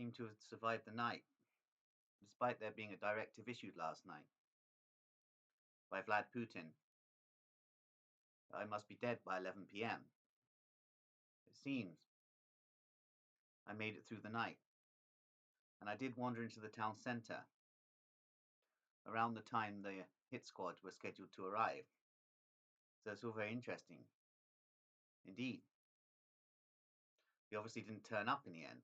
seem to have survived the night, despite there being a directive issued last night by Vlad Putin. I must be dead by 11 p.m. It seems I made it through the night, and I did wander into the town centre around the time the hit squad were scheduled to arrive. So it's all very interesting. Indeed, he obviously didn't turn up in the end,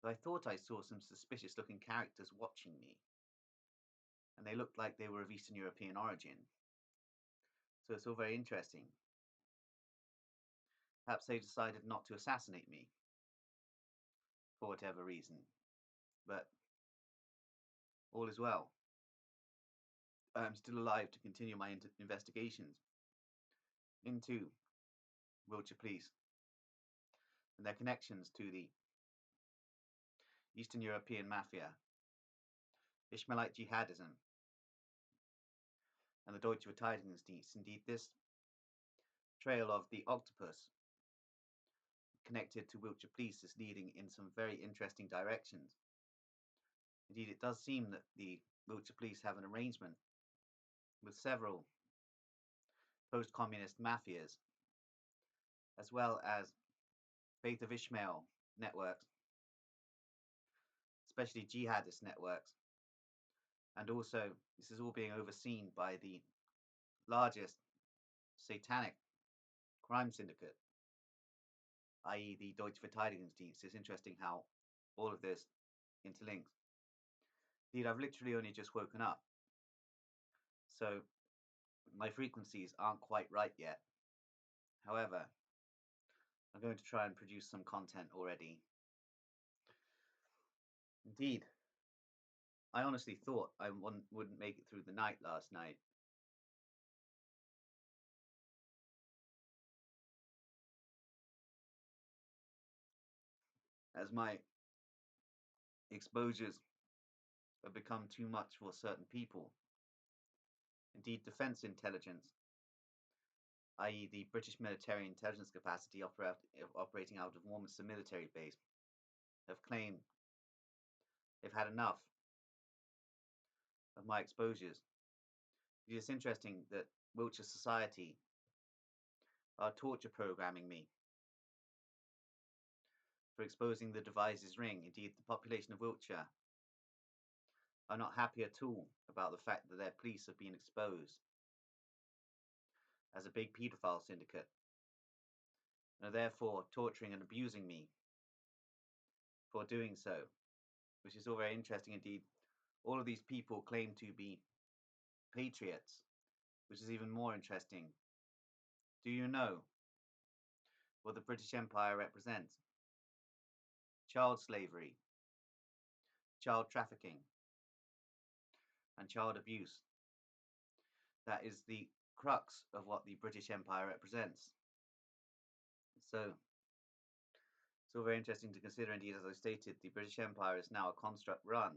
but I thought I saw some suspicious looking characters watching me, and they looked like they were of Eastern European origin. So it's all very interesting. Perhaps they decided not to assassinate me, for whatever reason, but all is well. I am still alive to continue my investigations into Wiltshire police and their connections to the Eastern European mafia, Ishmaelite jihadism, and the Deutsche Verteidigungsdienst. Indeed, this trail of the octopus connected to Wiltshire police is leading in some very interesting directions. Indeed, it does seem that the Wiltshire police have an arrangement with several post-communist mafias, as well as Faith of Ishmael networks, especially jihadist networks. And also, this is all being overseen by the largest satanic crime syndicate, i.e. the Deutsche Verteidigungsdienst. It's interesting how all of this interlinks. Indeed, I've literally only just woken up, so my frequencies aren't quite right yet. However, I'm going to try and produce some content already. Indeed, I honestly thought I wouldn't make it through the night last night. As my exposures have become too much for certain people. Indeed, defence intelligence, i.e. the British military intelligence capacity operating out of Warminster military base, have claimed they've had enough of my exposures. It is interesting that Wiltshire Society are torture programming me for exposing the Devizes ring. Indeed, the population of Wiltshire are not happy at all about the fact that their police have been exposed as a big paedophile syndicate, and are therefore torturing and abusing me for doing so, which is all very interesting indeed. All of these people claim to be patriots, which is even more interesting. Do you know what the British Empire represents? Child slavery, child trafficking, and child abuse. That is the crux of what the British Empire represents. So it's all very interesting to consider. Indeed, as I stated, the British Empire is now a construct run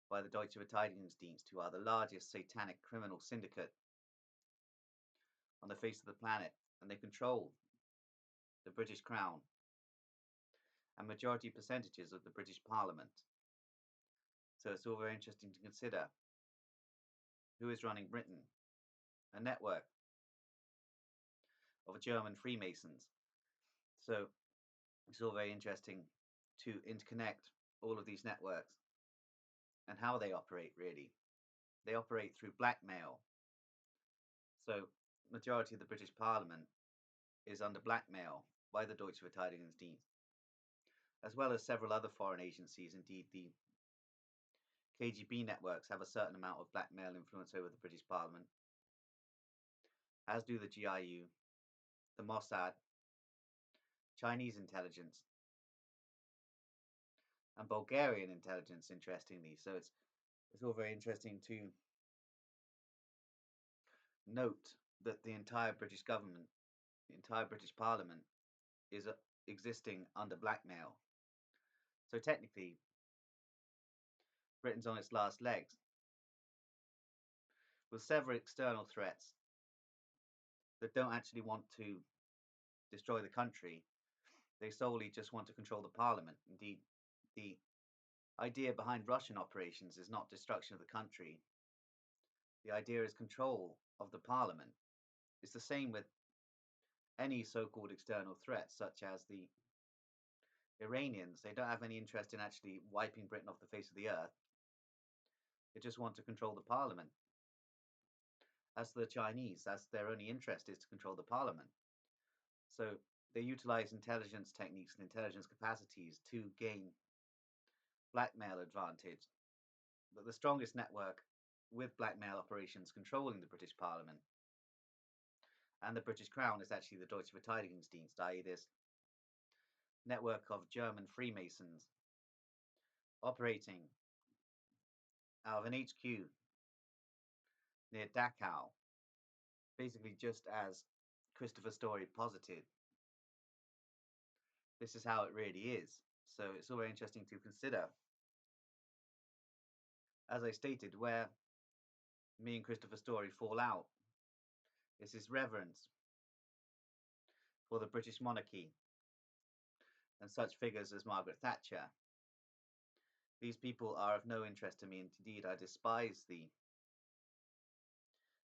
by the Deutsche Verteidigungsdienst, who are the largest satanic criminal syndicate on the face of the planet, and they control the British Crown and majority percentages of the British Parliament. So it's all very interesting to consider who is running Britain, a network of German Freemasons. So it's all very interesting to interconnect all of these networks and how they operate, really. They operate through blackmail. So majority of the British Parliament is under blackmail by the Deutsche Verteidigungsdienst, as well as several other foreign agencies. Indeed, the KGB networks have a certain amount of blackmail influence over the British Parliament, as do the GIU, the Mossad, Chinese intelligence, and Bulgarian intelligence, interestingly. So it's all very interesting to note that the entire British government, the entire British Parliament, is existing under blackmail. So technically, Britain's on its last legs, with several external threats that don't actually want to destroy the country, They solely just want to control the parliament. Indeed, the idea behind Russian operations is not destruction of the country. The idea is control of the parliament. It's the same with any so-called external threats, such as the Iranians. They don't have any interest in actually wiping Britain off the face of the earth. They just want to control the parliament. As for the Chinese, that's their only interest, is to control the parliament. So they utilize intelligence techniques and intelligence capacities to gain blackmail advantage. But the strongest network with blackmail operations controlling the British Parliament and the British Crown is actually the Deutsche Verteidigungsdienst, i.e. this network of German Freemasons operating out of an HQ near Dachau, basically just as Christopher Story posited. This is how it really is. So it's all very interesting to consider. As I stated, where me and Christopher Story fall out is his reverence for the British monarchy and such figures as Margaret Thatcher. These people are of no interest to me, and indeed I despise the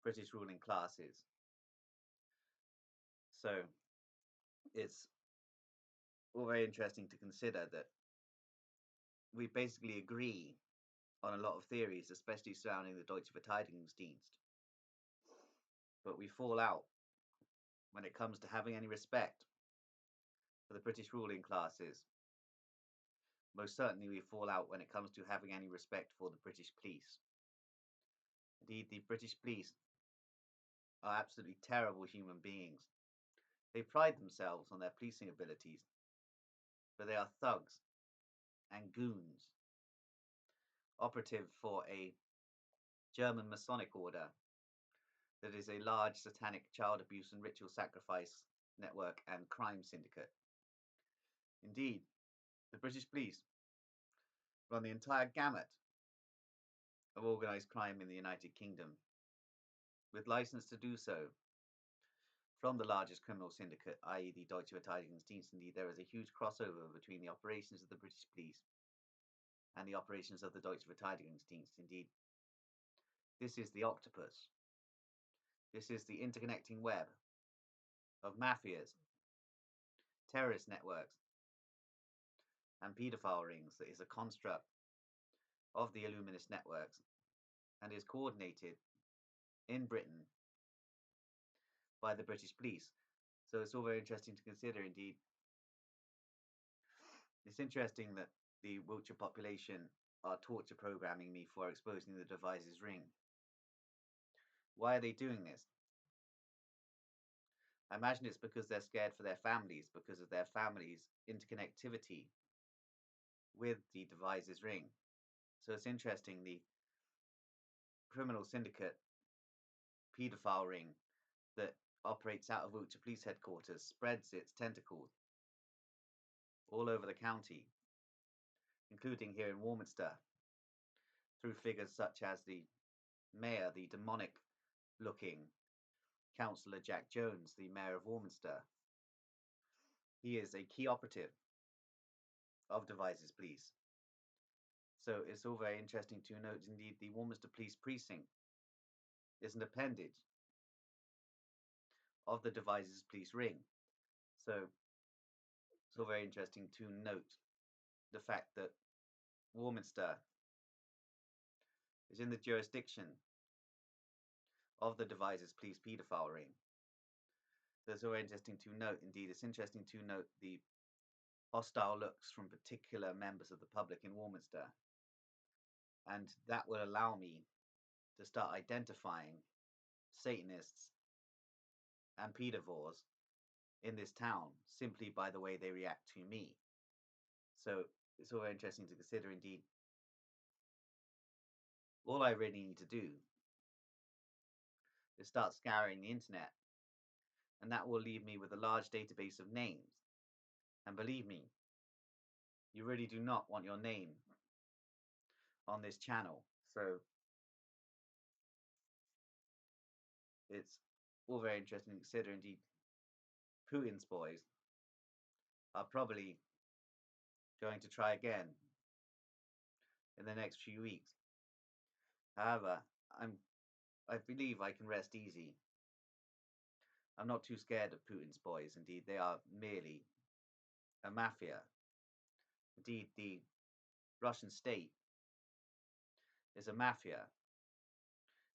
British ruling classes. So it's all very interesting to consider that we basically agree on a lot of theories, especially surrounding the Deutsche Verteidigungsdienst. But we fall out when it comes to having any respect for the British ruling classes. Most certainly we fall out when it comes to having any respect for the British police. Indeed, the British police are absolutely terrible human beings. They pride themselves on their policing abilities, but they are thugs and goons, operative for a German Masonic order that is a large satanic child abuse and ritual sacrifice network and crime syndicate. Indeed, the British police run the entire gamut of organised crime in the United Kingdom, with license to do so from the largest criminal syndicate, i.e. the Deutsche Verteidigungsdienst. Indeed, there is a huge crossover between the operations of the British police and the operations of the Deutsche Verteidigungsdienst. Indeed, this is the octopus. This is the interconnecting web of mafias, terrorist networks, and paedophile rings that is a construct of the Illuminist networks and is coordinated in Britain by the British police. So it's all very interesting to consider. Indeed, it's interesting that the Wiltshire population are torture programming me for exposing the Devizes ring. Why are they doing this? I imagine it's because they're scared for their families, because of their families' interconnectivity with the Devizes ring. So it's interesting, the criminal syndicate paedophile ring that operates out of Wiltshire Police Headquarters spreads its tentacles all over the county, including here in Warminster, through figures such as the mayor, the demonic-looking Councillor Jack Jones, the mayor of Warminster. He is a key operative of Devizes Police. So it's all very interesting to note, indeed, the Warminster Police Precinct is an appendage of the Devizes Police Ring. So it's all very interesting to note the fact that Warminster is in the jurisdiction of the Devizes Police paedophile ring. So it's all very interesting to note, indeed, it's interesting to note the hostile looks from particular members of the public in Warminster. And that will allow me to start identifying Satanists and pedivores in this town simply by the way they react to me. So it's all very interesting to consider. Indeed, all I really need to do is start scouring the internet, and that will leave me with a large database of names. And believe me, you really do not want your name on this channel. So it's all very interesting to consider. Indeed, Putin's boys are probably going to try again in the next few weeks. However, I believe I can rest easy. I'm not too scared of Putin's boys. Indeed, they are merely a mafia. Indeed, the Russian state is a mafia.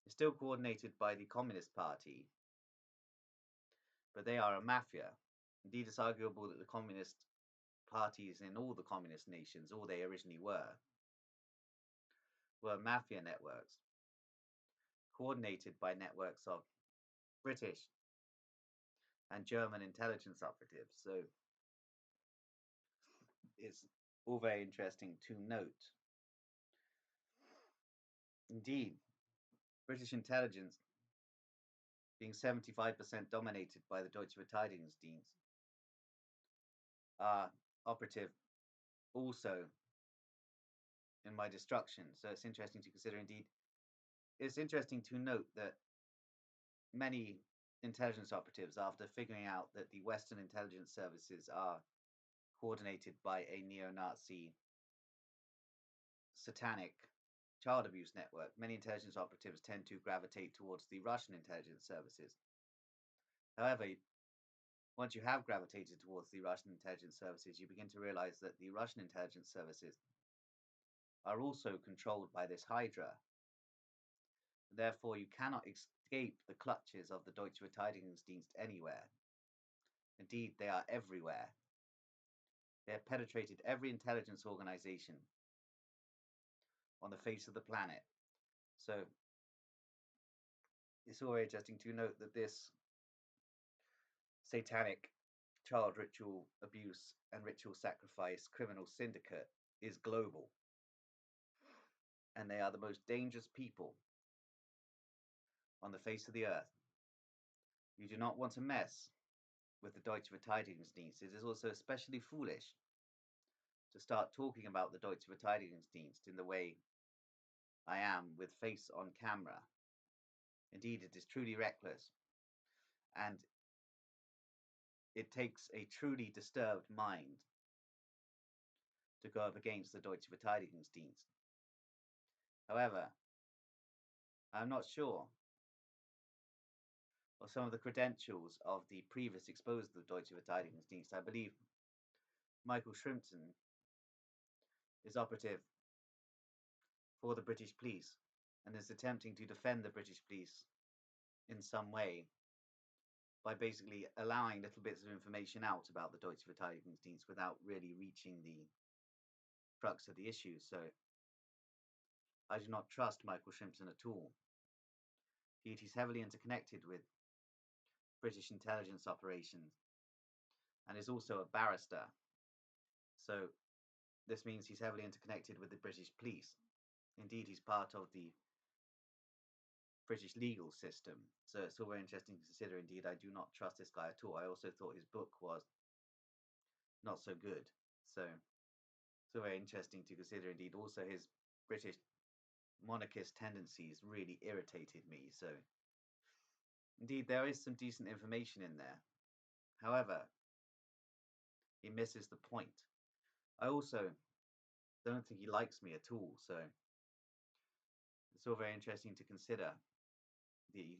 It's still coordinated by the Communist Party, but they are a mafia. Indeed, it's arguable that the Communist parties in all the communist nations, all they originally were mafia networks, coordinated by networks of British and German intelligence operatives. So it's all very interesting to note. Indeed, British intelligence being 75% dominated by the Deutsche Verteidigungsdienst are operative also in my destruction. So it's interesting to consider. Indeed, it's interesting to note that many intelligence operatives, after figuring out that the Western intelligence services are coordinated by a neo-Nazi satanic child abuse network, many intelligence operatives tend to gravitate towards the Russian intelligence services. However, once you have gravitated towards the Russian intelligence services, you begin to realize that the Russian intelligence services are also controlled by this Hydra. Therefore, you cannot escape the clutches of the Deutsche Verteidigungsdienst anywhere. Indeed, they are everywhere. They have penetrated every intelligence organization on the face of the planet. So it's all very interesting to note that this satanic child ritual abuse and ritual sacrifice criminal syndicate is global. And they are the most dangerous people on the face of the earth. You do not want to mess with the Deutsche Verteidigungsdienst. It is also especially foolish to start talking about the Deutsche Verteidigungsdienst in the way I am, with face on camera. Indeed, it is truly reckless, and it takes a truly disturbed mind to go up against the Deutsche Verteidigungsdienst. However, I'm not sure of some of the credentials of the previous exposed of the Deutsche Verteidigungsdienst. I believe Michael Shrimpton is operative for the British police and is attempting to defend the British police in some way by basically allowing little bits of information out about the Deutsche Verteidigungsdienst without really reaching the crux of the issue. So I do not trust Michael Shrimpton at all. He's heavily interconnected with British intelligence operations and is also a barrister. So this means he's heavily interconnected with the British police. Indeed, he's part of the British legal system. So it's all very interesting to consider. Indeed, I do not trust this guy at all. I also thought his book was not so good. So it's all very interesting to consider. Indeed, also his British monarchist tendencies really irritated me. So indeed, there is some decent information in there. However, he misses the point. I also don't think he likes me at all. So it's all very interesting to consider. The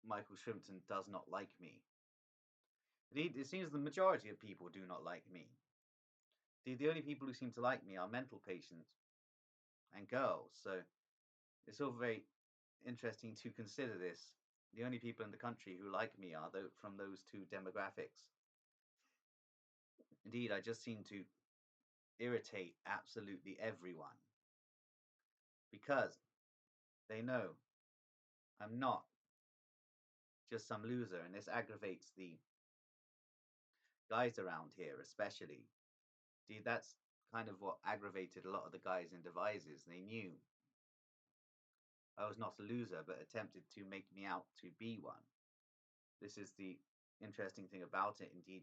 Michael Shrimpton does not like me. Indeed, it seems the majority of people do not like me. The only people who seem to like me are mental patients and girls. So it's all very interesting to consider this. The only people in the country who like me are from those two demographics. Indeed, I just seem to irritate absolutely everyone because they know I'm not just some loser, and this aggravates the guys around here especially. Indeed, that's kind of what aggravated a lot of the guys in Devizes. They knew I was not a loser, but attempted to make me out to be one. This is the interesting thing about it. Indeed,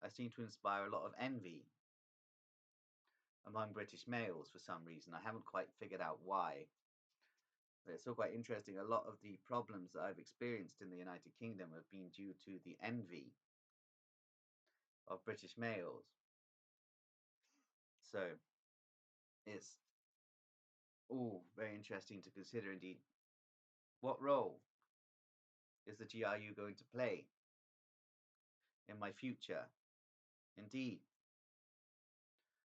I seem to inspire a lot of envy among British males for some reason. I haven't quite figured out why. But it's all quite interesting. A lot of the problems that I've experienced in the United Kingdom have been due to the envy of British males. So it's all very interesting to consider indeed. What role is the GRU going to play in my future? Indeed,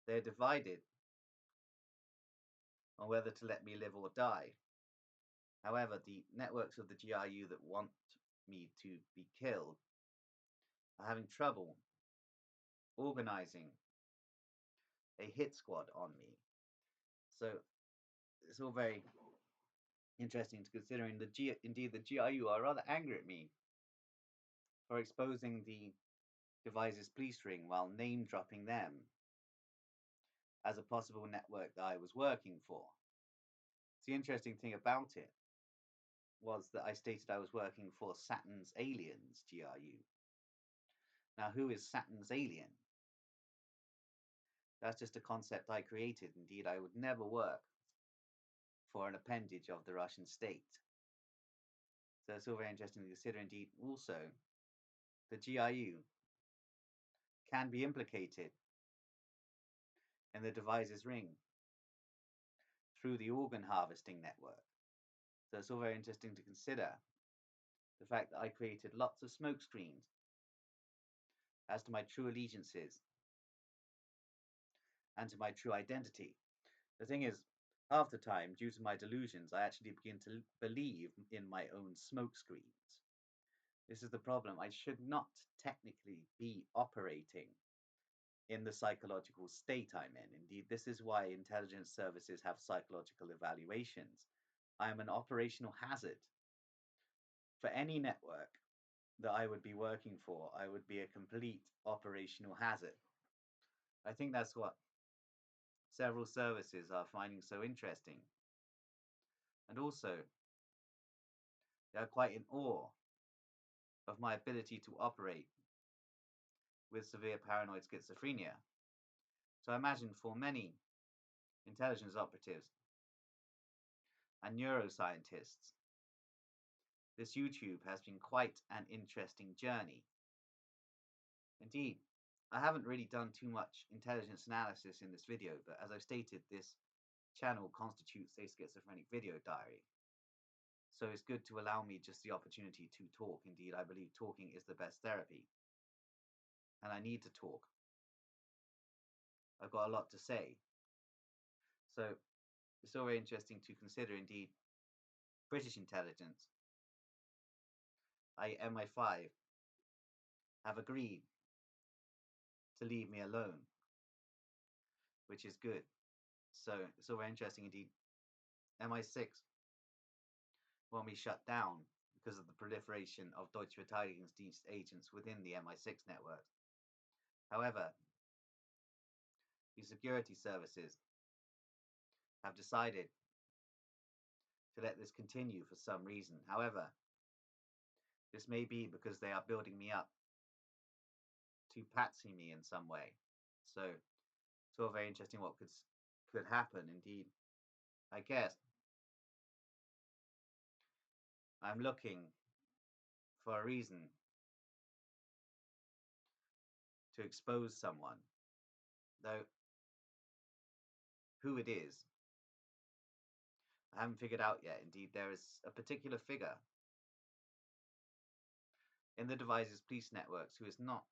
they're divided on whether to let me live or die. However, the networks of the GRU that want me to be killed are having trouble organizing a hit squad on me. So it's all very interesting to considering indeed the GRU are rather angry at me for exposing the Devizes police ring while name dropping them as a possible network that I was working for. The interesting thing about it was that I stated I was working for Saturn's Aliens GRU. Now, who is Saturn's Alien? That's just a concept I created. Indeed, I would never work for an appendage of the Russian state. So it's all very interesting to consider. Indeed, also, the GRU can be implicated in the Devizes ring through the organ harvesting network. So it's all very interesting to consider the fact that I created lots of smoke screens as to my true allegiances and to my true identity. The thing is, half the time, due to my delusions, I actually begin to believe in my own smoke screens. This is the problem. I should not technically be operating in the psychological state I'm in. Indeed, this is why intelligence services have psychological evaluations. I am an operational hazard. For any network that I would be working for, I would be a complete operational hazard. I think that's what several services are finding so interesting. And also, they are quite in awe of my ability to operate with severe paranoid schizophrenia. So I imagine for many intelligence operatives and neuroscientists, this YouTube has been quite an interesting journey. Indeed, I haven't really done too much intelligence analysis in this video, but as I've stated, this channel constitutes a schizophrenic video diary. So it's good to allow me just the opportunity to talk. Indeed, I believe talking is the best therapy. And I need to talk. I've got a lot to say. So it's all very interesting to consider. Indeed, British intelligence, i.e. MI5, have agreed to leave me alone, which is good. So it's all very interesting indeed. MI6 want me shut down because of the proliferation of Deutsche Verteidigungsdienst agents within the MI6 network. However, the security services have decided to let this continue for some reason. However, this may be because they are building me up to patsy me in some way. So it's all very interesting what could happen. Indeed, I guess I'm looking for a reason to expose someone, though who it is, I haven't figured out yet. Indeed, there is a particular figure in the Devizes police networks who is not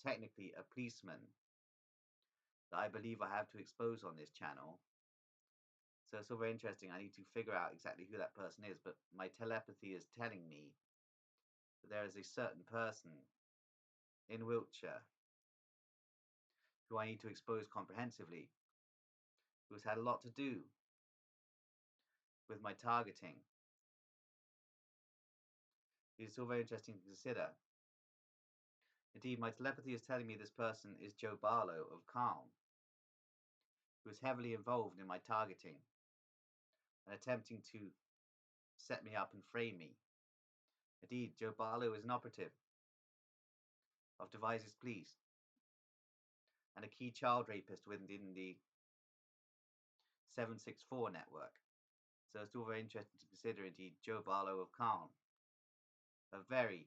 technically a policeman that I believe I have to expose on this channel. So it's all very interesting. I need to figure out exactly who that person is, but my telepathy is telling me that there is a certain person in Wiltshire who I need to expose comprehensively, who has had a lot to do with my targeting. It's all very interesting to consider. Indeed, my telepathy is telling me this person is Joe Barlow of Calm, who is heavily involved in my targeting and attempting to set me up and frame me. Indeed, Joe Barlow is an operative of Devizes Police and a key child rapist within the 764 network. So it's all very interesting to consider. Indeed, Joe Barlow of Calm, a very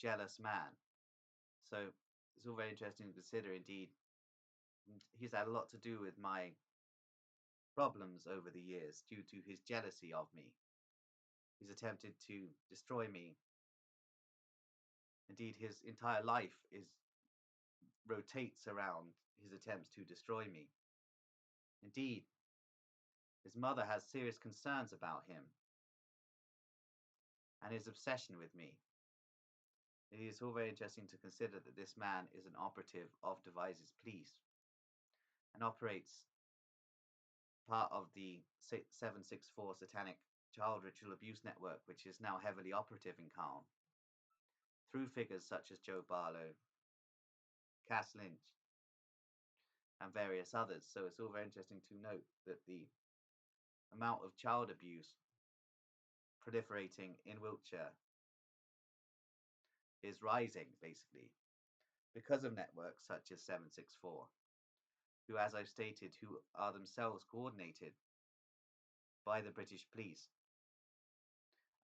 jealous man. So it's all very interesting to consider. Indeed, he's had a lot to do with my problems over the years due to his jealousy of me. He's attempted to destroy me. Indeed, his entire life is rotates around his attempts to destroy me. Indeed, his mother has serious concerns about him and his obsession with me. It is all very interesting to consider that this man is an operative of Devizes police and operates part of the 764 Satanic Child Ritual Abuse Network, which is now heavily operative in Calm, through figures such as Joe Barlow, Cass Lynch, and various others. So it's all very interesting to note that the amount of child abuse proliferating in Wiltshire is rising, basically, because of networks such as 764, who, as I've stated, who are themselves coordinated by the British police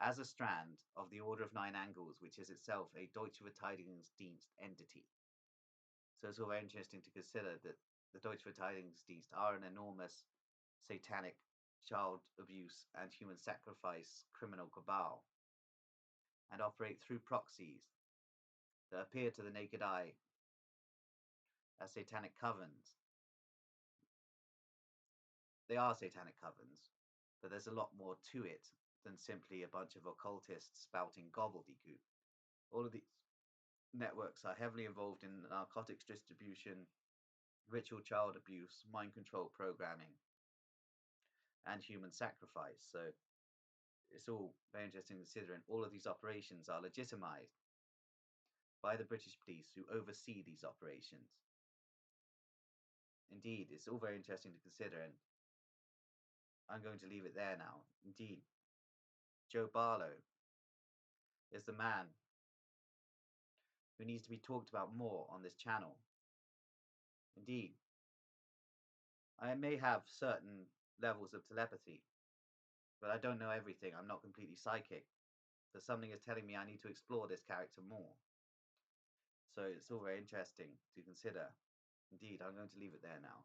as a strand of the Order of Nine Angles, which is itself a Deutsche Verteidigungsdienst entity. So it's all very interesting to consider that the Deutsche Verteidigungsdienst are an enormous satanic child abuse and human sacrifice criminal cabal and operate through proxies that appear to the naked eye as satanic covens. They are satanic covens, but there's a lot more to it than simply a bunch of occultists spouting gobbledygook. All of these networks are heavily involved in narcotics distribution, ritual child abuse, mind control programming, and human sacrifice. So it's all very interesting considering all of these operations are legitimized by the British police who oversee these operations. Indeed, it's all very interesting to consider, and I'm going to leave it there now. Indeed, Joe Barlow is the man who needs to be talked about more on this channel. Indeed, I may have certain levels of telepathy, but I don't know everything. I'm not completely psychic. So something is telling me I need to explore this character more. So it's all very interesting to consider. Indeed, I'm going to leave it there now.